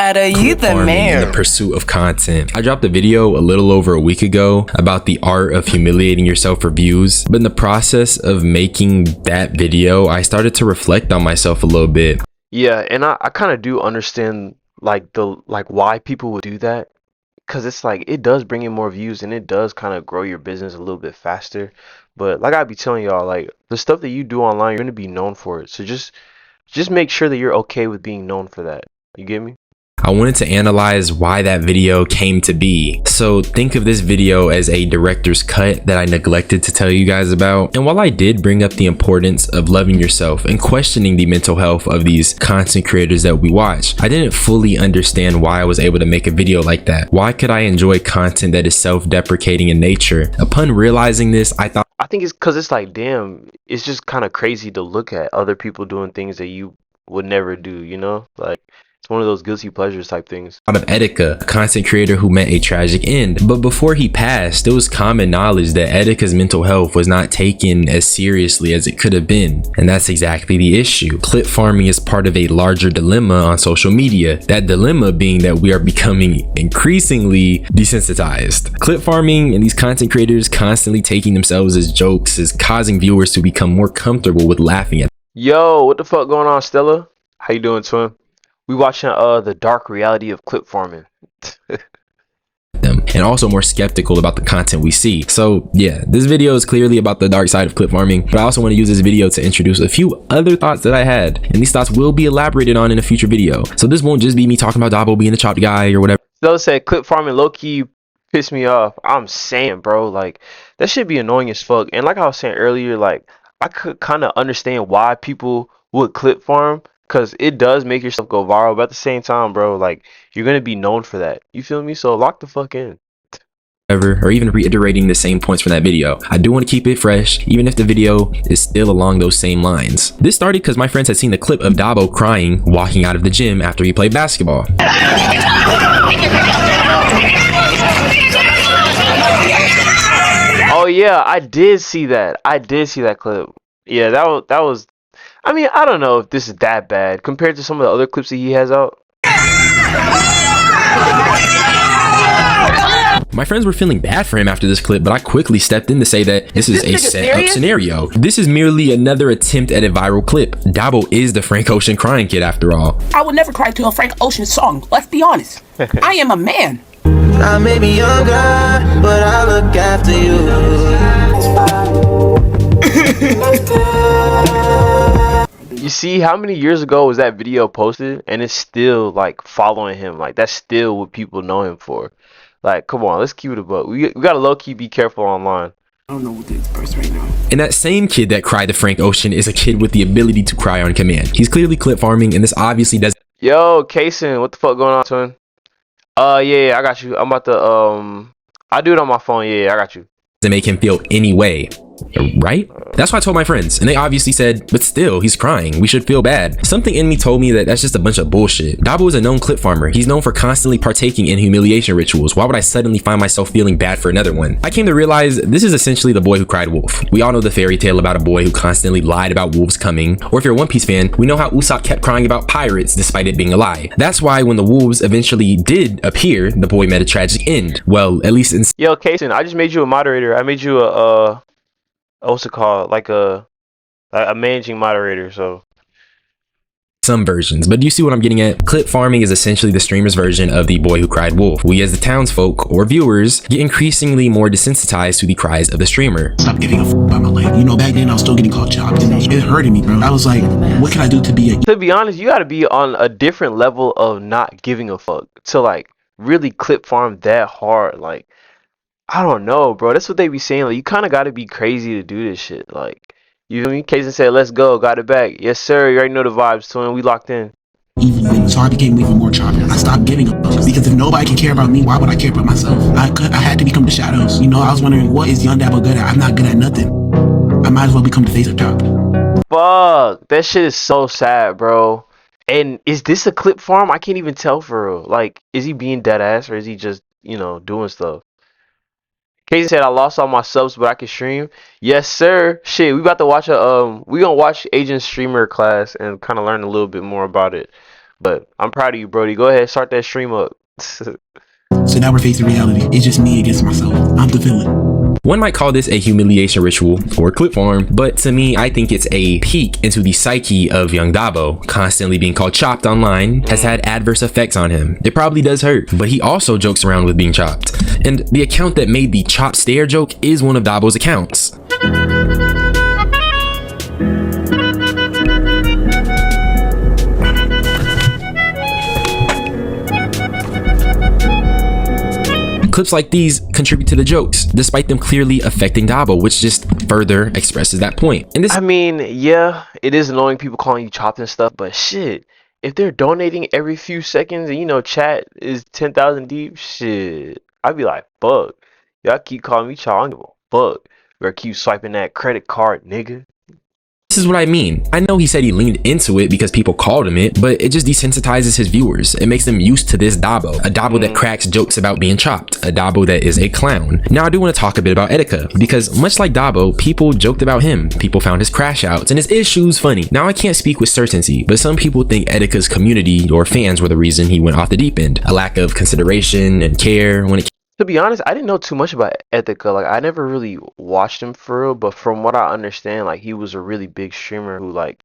Dada, you clip the farming mayor. and the pursuit of content. I dropped a video a little over a week ago about the art of humiliating yourself for views, but in the process of making that video, I started to reflect on myself a little bit. Yeah, and I kind of do understand like why people would do that, because it's like it does bring in more views and it does kind of grow your business a little bit faster. But like I be telling y'all, like the stuff that you do online, you're gonna be known for it. So just make sure that you're okay with being known for that. You get me? I wanted to analyze why that video came to be. So think of this video as a director's cut that I neglected to tell you guys about. And while I did bring up the importance of loving yourself and questioning the mental health of these content creators that we watch, I didn't fully understand why I was able to make a video like that. Why could I enjoy content that is self-deprecating in nature? Upon realizing this, I think it's because it's like, damn, it's just kind of crazy to look at other people doing things that you would never do, you know? Like, it's one of those guilty pleasures type things. Of Etika, a content creator who met a tragic end. But before he passed, it was common knowledge that Etika's mental health was not taken as seriously as it could have been. And that's exactly the issue. Clip farming is part of a larger dilemma on social media. That dilemma being that we are becoming increasingly desensitized. Clip farming and these content creators constantly taking themselves as jokes is causing viewers to become more comfortable with laughing at. Yo, what the fuck going on, Stella? How you doing, twin? We watching the dark reality of clip farming. them, and also more skeptical about the content we see. So yeah, this video is clearly about the dark side of clip farming, but I also want to use this video to introduce a few other thoughts that I had, and these thoughts will be elaborated on in a future video. So this won't just be me talking about Dabo being the chopped guy or whatever. Stella said clip farming low-key pissed me off. I'm saying, bro, like that should be annoying as fuck. And like I was saying earlier, like I could kind of understand why people would clip farm, because it does make yourself go viral, but at the same time, bro, like you're gonna be known for that. You feel me? So lock the fuck in. Or even reiterating the same points from that video. I do want to keep it fresh, even if the video is still along those same lines. This started because my friends had seen the clip of Dabo crying walking out of the gym after he played basketball. Oh yeah, I did see that. I did see that clip. Yeah, that was. I mean, I don't know if this is that bad compared to some of the other clips that he has out. My friends were feeling bad for him after this clip, but I quickly stepped in to say that this is a set-up scenario. This is merely another attempt at a viral clip. Dabo is the Frank Ocean crying kid after all. I would never cry to a Frank Ocean song, let's be honest. I am a man. I may be younger, but I look after you. You see how many years ago was that video posted, and it's still like following him? Like that's still what people know him for. Like, come on, let's keep it a buck. We gotta low key be careful online. I don't know what to express right now. And that same kid that cried to Frank Ocean is a kid with the ability to cry on command. He's clearly clip farming, and this obviously doesn't. Yo, Kason, what the fuck going on, twin? Yeah, I got you. I'm about to I do it on my phone. Yeah, I got you. To make him feel any way, right? That's what I told my friends, and they obviously said, but still, he's crying, we should feel bad. Something in me told me that that's just a bunch of bullshit. Dabo is a known clip farmer. He's known for constantly partaking in humiliation rituals. Why would I suddenly find myself feeling bad for another one? I came to realize this is essentially the boy who cried wolf. We all know the fairy tale about a boy who constantly lied about wolves coming, or if you're a One Piece fan, we know how Usopp kept crying about pirates despite it being a lie. That's why when the wolves eventually did appear, the boy met a tragic end. Well, at least in— Yo, Kason, I just made you a moderator. I made you what's it called? Like a managing moderator, so some versions, but do you see what I'm getting at? Clip farming is essentially the streamer's version of the boy who cried wolf. We as the townsfolk or viewers get increasingly more desensitized to the cries of the streamer. Stop giving a f about my life. You know, back then I was still getting called chopped. It hurted me, bro. I was like, what can I do to be a— To be honest, you gotta be on a different level of not giving a fuck to like really clip farm that hard. Like, I don't know, bro. That's what they be saying. Like, you kind of got to be crazy to do this shit. Like, you know what I mean? Kason said, let's go. Got it back. Yes, sir. You already know the vibes, twin. We locked in. So I became even more choppy. I stopped giving a fuck, because if nobody can care about me, why would I care about myself? I had to become the shadows. You know, I was wondering, what is young Dabo good at? I'm not good at nothing. I might as well become the face of Chop. Fuck. That shit is so sad, bro. And is this a clip farm? I can't even tell for real. Like, is he being dead ass, or is he just, you know, doing stuff? Casey said, I lost all my subs, but I can stream. Yes, sir. Shit, we about to watch we gonna watch Agent Streamer class and kind of learn a little bit more about it. But I'm proud of you, Brody. Go ahead, start that stream up. So now we're facing reality. It's just me against myself. I'm the villain. One might call this a humiliation ritual or clip farm, but to me, I think it's a peek into the psyche of young Dabo. Constantly being called chopped online has had adverse effects on him. It probably does hurt, but he also jokes around with being chopped. And the account that made the chop stare joke is one of Dabo's accounts. Clips like these contribute to the jokes, despite them clearly affecting Dabo, which just further expresses that point. And this, I mean, yeah, it is annoying people calling you chopped and stuff, but shit, if they're donating every few seconds and chat is 10,000 deep, shit, I'd be like, fuck, y'all keep calling me chopped, I don't give a fuck. Better keep swiping that credit card, nigga. this is what I mean. I know he said he leaned into it because people called him it, but it just desensitizes his viewers. It makes them used to this Dabo, a Dabo that cracks jokes about being chopped, a Dabo that is a clown. Now I do want to talk a bit about Etika, because much like Dabo, people joked about him. People found his crash outs and his issues funny. Now I can't speak with certainty, but some people think Etika's community or fans were the reason he went off the deep end. A lack of consideration and care when it To be honest, I didn't know too much about Etika. Like, I never really watched him for real, but from what I understand, like, he was a really big streamer who, like,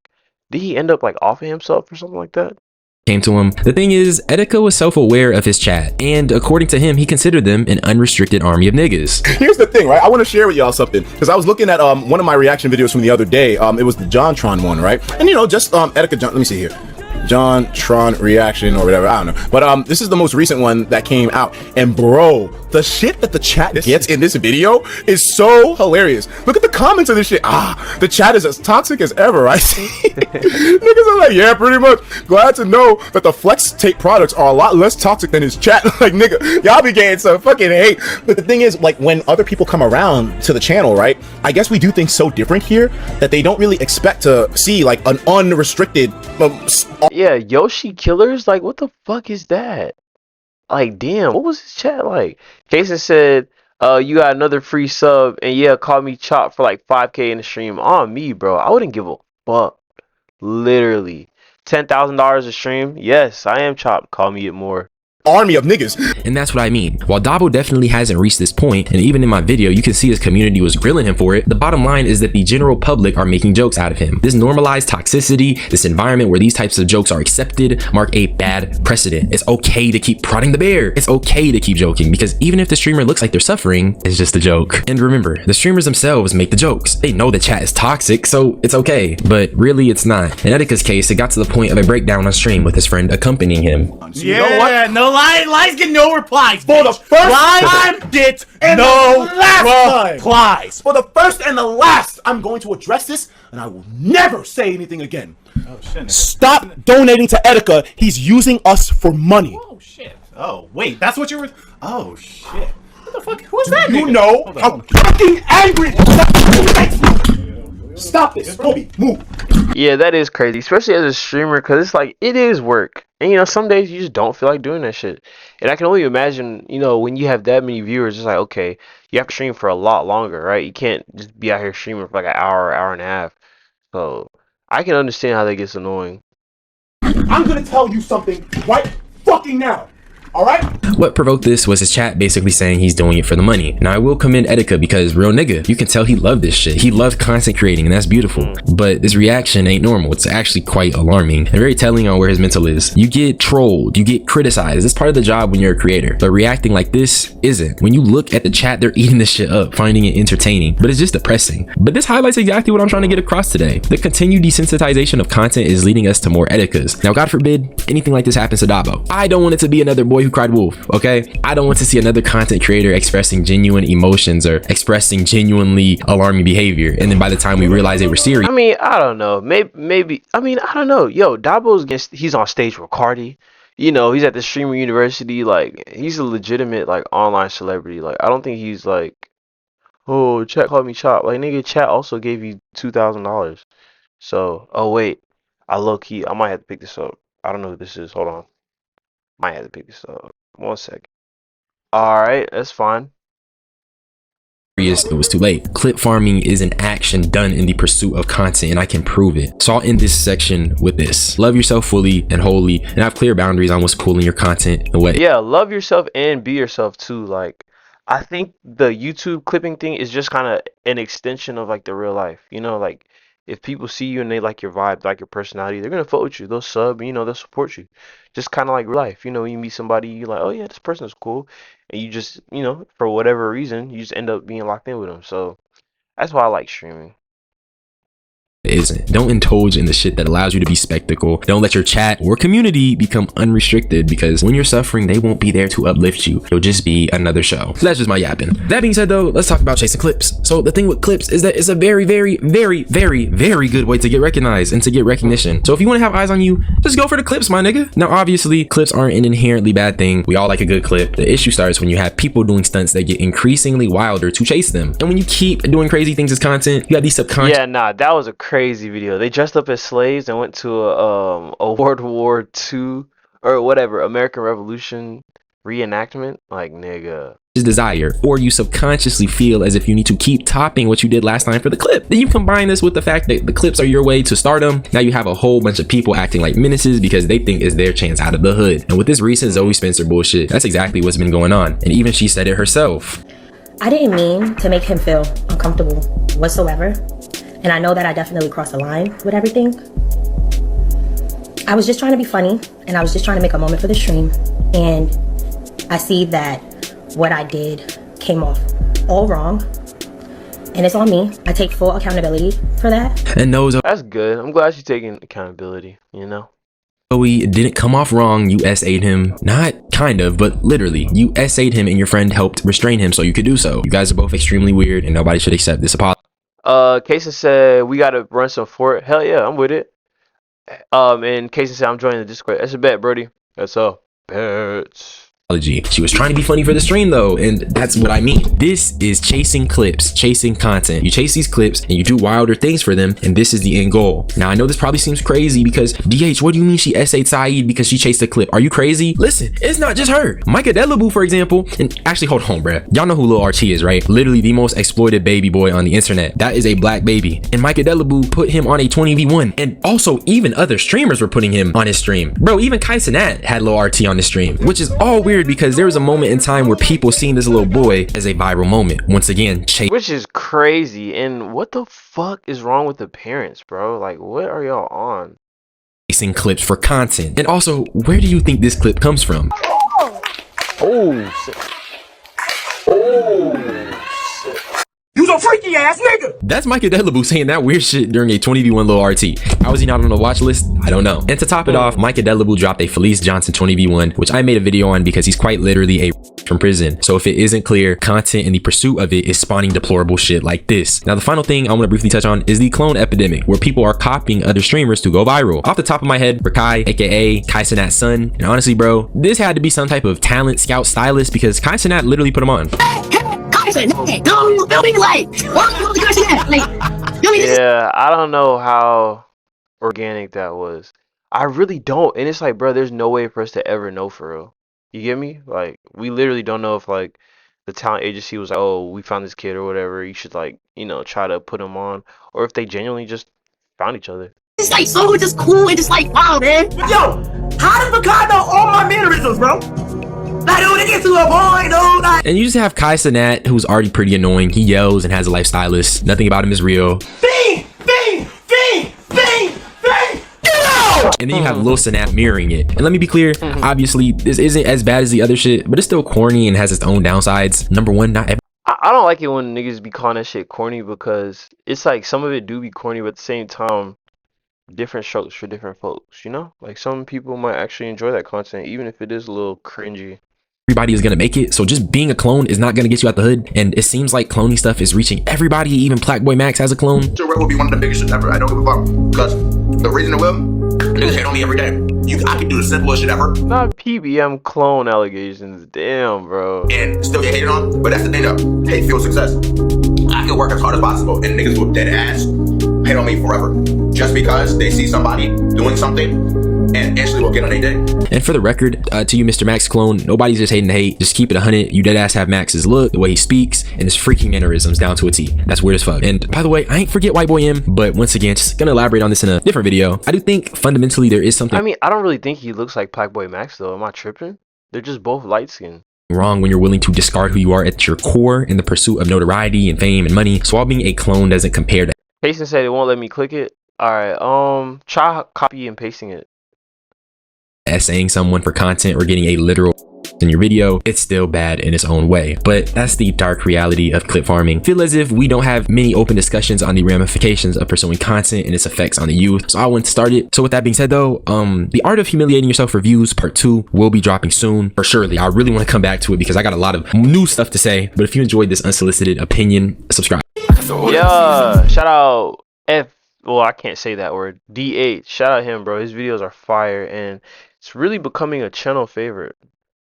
did he end up, like, offing himself or something like that? came to him. The thing is, Etika was self-aware of his chat, and according to him, he considered them an unrestricted army of niggas. Here's the thing, right? I want to share with y'all something, because I was looking at one of my reaction videos from the other day. It was the JonTron one, right? And just Etika John. Let me see here. JonTron reaction or whatever, I don't know, but this is the most recent one that came out, and bro, the shit that the chat gets in this video is so hilarious. Look at the comments of this shit. The chat is as toxic as ever. I see niggas are like, yeah, pretty much glad to know that the flex tape products are a lot less toxic than his chat. Like, nigga, y'all be getting some fucking hate. But the thing is, like, when other people come around to the channel, right, I guess we do things so different here that they don't really expect to see like an unrestricted Yeah, Yoshi Killers? Like, what the fuck is that? Like, damn, what was his chat like? Jason said, you got another free sub, and yeah, call me Chop for like 5K in the stream. On me, bro. I wouldn't give a fuck. Literally. $10,000 a stream? Yes, I am Chop. Call me it more. army of niggas. And that's what I mean. While Dabo definitely hasn't reached this point, and even in my video you can see his community was grilling him for it, the bottom line is that the general public are making jokes out of him. This normalized toxicity, this environment where these types of jokes are accepted, mark a bad precedent. It's okay to keep prodding the bear. It's okay to keep joking, because even if the streamer looks like they're suffering, it's just a joke. And remember, the streamers themselves make the jokes. They know the chat is toxic, so it's okay. But really it's not. In Etika's case, it got to the point of a breakdown on stream with his friend accompanying him. Yeah, no lies get no replies. For the first time get no replies. For the first and the last, I'm going to address this, and I will never say anything again. Oh shit. Stop donating to Etika. He's using us for money. Oh shit. Oh wait, that's what you were. Oh shit. What the fuck? Who is that? You nigga? know Hold on, how hold on. fucking angry. Stop this, Kobe. Move. Yeah, that is crazy, especially as a streamer, because it's like, it is work. And, some days you just don't feel like doing that shit. And I can only imagine, when you have that many viewers, it's like, okay, you have to stream for a lot longer, right? You can't just be out here streaming for like an hour, hour and a half. So, I can understand how that gets annoying. I'm gonna tell you something right fucking now. All right? What provoked this was his chat basically saying he's doing it for the money. Now I will commend Etika, because real nigga, you can tell he loved this shit. He loved content creating, and that's beautiful. But this reaction ain't normal. It's actually quite alarming and very telling on where his mental is. You get trolled, you get criticized. It's part of the job when you're a creator. But reacting like this isn't. When you look at the chat, they're eating this shit up, finding it entertaining. But it's just depressing. But this highlights exactly what I'm trying to get across today. The continued desensitization of content is leading us to more Etikas. Now, God forbid anything like this happens to Dabo. I don't want it to be another boy who cried wolf, okay? I don't want to see another content creator expressing genuine emotions or expressing genuinely alarming behavior, and then by the time we realize they were serious. I mean, I don't know. Maybe. I mean, I don't know. Yo, he's on stage with Cardi. He's at the streamer university. Like, he's a legitimate like online celebrity. Like, I don't think he's like, oh, chat called me Chop. Like, nigga, chat also gave you $2,000. So, oh wait, I might have to pick this up. I don't know who this is. Hold on. Might have to pick this up. 1 second. Alright, that's fine. it was too late. Clip farming is an action done in the pursuit of content, and I can prove it. So I'll end this section with this: love yourself fully and wholly, and have clear boundaries on what's cool in your content and what. Yeah, love yourself and be yourself too. Like, I think the YouTube clipping thing is just kind of an extension of like the real life. You know, like if people see you and they like your vibe, like your personality, they're gonna fuck with you. They'll sub, you know, they'll support you. Just kind of like real life. You know, you meet somebody, you're like, oh yeah, this person is cool, and you just, you know, for whatever reason, you just end up being locked in with them. So that's why I like streaming. Isn't. Don't indulge in the shit that allows you to be spectacle. Don't let your chat or community become unrestricted, because when you're suffering, they won't be there to uplift you. It'll just be another show. So that's just my yapping. That being said though, let's talk about chasing clips. So the thing with clips is that it's a very, very, very, very, very good way to get recognized and to get recognition. So if you want to have eyes on you, just go for the clips, my nigga. Now obviously clips aren't an inherently bad thing. We all like a good clip. The issue starts when you have people doing stunts that get increasingly wilder to chase them. And when you keep doing crazy things as content, you have these subconscious. Yeah, nah, that was a crazy video. They dressed up as slaves and went to a World War II or whatever, American Revolution reenactment. Like, nigga. Desire, or you subconsciously feel as if you need to keep topping what you did last time for the clip. Then you combine this with the fact that the clips are your way to stardom. Now you have a whole bunch of people acting like menaces because they think it's their chance out of the hood. And with this recent Zoe Spencer bullshit, that's exactly what's been going on. And even she said it herself. I didn't mean to make him feel uncomfortable whatsoever. And I know that I definitely crossed the line with everything. I was just trying to be funny, and I was just trying to make a moment for the stream. And I see that what I did came off all wrong. And it's on me. I take full accountability for that. And those are— That's good. I'm glad you're taking accountability, you know? Zoe didn't come off wrong. You SA'd him. Not kind of, but literally. You SA'd him and your friend helped restrain him so you could do so. You guys are both extremely weird and nobody should accept this apology. Kason said we gotta run some fort. Hell yeah, I'm with it. And Kason said I'm joining the Discord. That's a bet, Brody. That's a bet. She was trying to be funny for the stream though, and that's what I mean. This is chasing clips, chasing content. You chase these clips and you do wilder things for them, and this is the end goal. Now I know this probably seems crazy because DH, what do you mean she SA'd Saeed because she chased a clip? Are you crazy? Listen, it's not just her. Micah Delabu, for example, and actually hold on, bruh. Y'all know who Lil RT is, right? Literally the most exploited baby boy on the internet. That is a black baby. And Micah Delabu put him on a 20v1, and also even other streamers were putting him on his stream. Bro, even Kai Cenat had Lil RT on his stream, which is all weird because there was a moment in time where people seen this little boy as a viral moment. Once again, which is crazy. And what the fuck is wrong with the parents, bro? Like, what are y'all on? Chasing clips for content. And also, where do you think this clip comes from? Oh shit. You's a freaky ass nigga. That's Micah Delabu saying that weird shit during a 20v1 Lil RT. How is he not on the watch list? I don't know. And to top it off, Micah Delabu dropped a Felice Johnson 20v1, which I made a video on because he's quite literally a from prison. So if it isn't clear, content in the pursuit of it is spawning deplorable shit like this. Now the final thing I want to briefly touch on is the clone epidemic, where people are copying other streamers to go viral. Off the top of my head, Rakai, aka Kai Cenat's son, and honestly bro, this had to be some type of talent scout stylist because Kai Cenat literally put him on. Yeah, I don't know how organic that was. I really don't. And it's like, bro, there's no way for us to ever know for real. You get me? Like, we literally don't know if like the talent agency was like, oh, we found this kid or whatever, you should like, you know, try to put him on, or if they genuinely just found each other. It's like so just cool and just like, wow, man. But yo, how does Rakai know all my mannerisms, bro? Like, dude, it gets to a boy, dude. Like, and you just have Kai Cenat, who's already pretty annoying. He yells and has a lifestylist. Nothing about him is real. Bing, bing, bing, bing, bing. Get out! And then you have Lil Cenat mirroring it. And let me be clear, obviously this isn't as bad as the other shit, but it's still corny and has its own downsides. Number one, not every— I don't like it when niggas be calling that shit corny, because it's like some of it do be corny, but at the same time, different strokes for different folks, you know? Like some people might actually enjoy that content, even if it is a little cringy. Everybody is gonna make it, so just being a clone is not gonna get you out the hood, and it seems like cloning stuff is reaching everybody. Even Blackboy Max has a clone. Sure, will be one of the biggest shit ever. I don't give a fuck, because the reason it will, niggas hate on me every day. I can do the simplest shit ever. Not PBM clone allegations, damn, bro. And still get hated on, but that's the thing though. Hate fuels success. I can work as hard as possible, and niggas will dead ass hit on me forever. Just because they see somebody doing something and instantly will get on their dick. And for the record, to you, Mr. Max clone, nobody's just hating to hate. Just keep it 100. You deadass have Max's look, the way he speaks, and his freaking mannerisms down to a T. That's weird as fuck. And by the way, I ain't forget White Boy M, but once again, just gonna elaborate on this in a different video. I do think fundamentally there is something I mean, I don't really think he looks like Black Boy Max though. Am I tripping? They're just both light skinned. wrong when you're willing to discard who you are at your core in the pursuit of notoriety and fame and money. So while being a clone doesn't compare to Payson said it won't let me click it. Alright, try copy and pasting it. essaying someone for content or getting a literal in your video, it's still bad in its own way. But that's the dark reality of clip farming. I feel as if we don't have many open discussions on the ramifications of pursuing content and its effects on the youth, so I wouldn't start it. So with that being said though, the art of humiliating yourself for views part 2 will be dropping soon for surely. I really want to come back to it because I got a lot of new stuff to say. But if you enjoyed this unsolicited opinion, subscribe. Yeah, shout out well, I can't say that word. DH, shout out him, bro. His videos are fire and it's really becoming a channel favorite.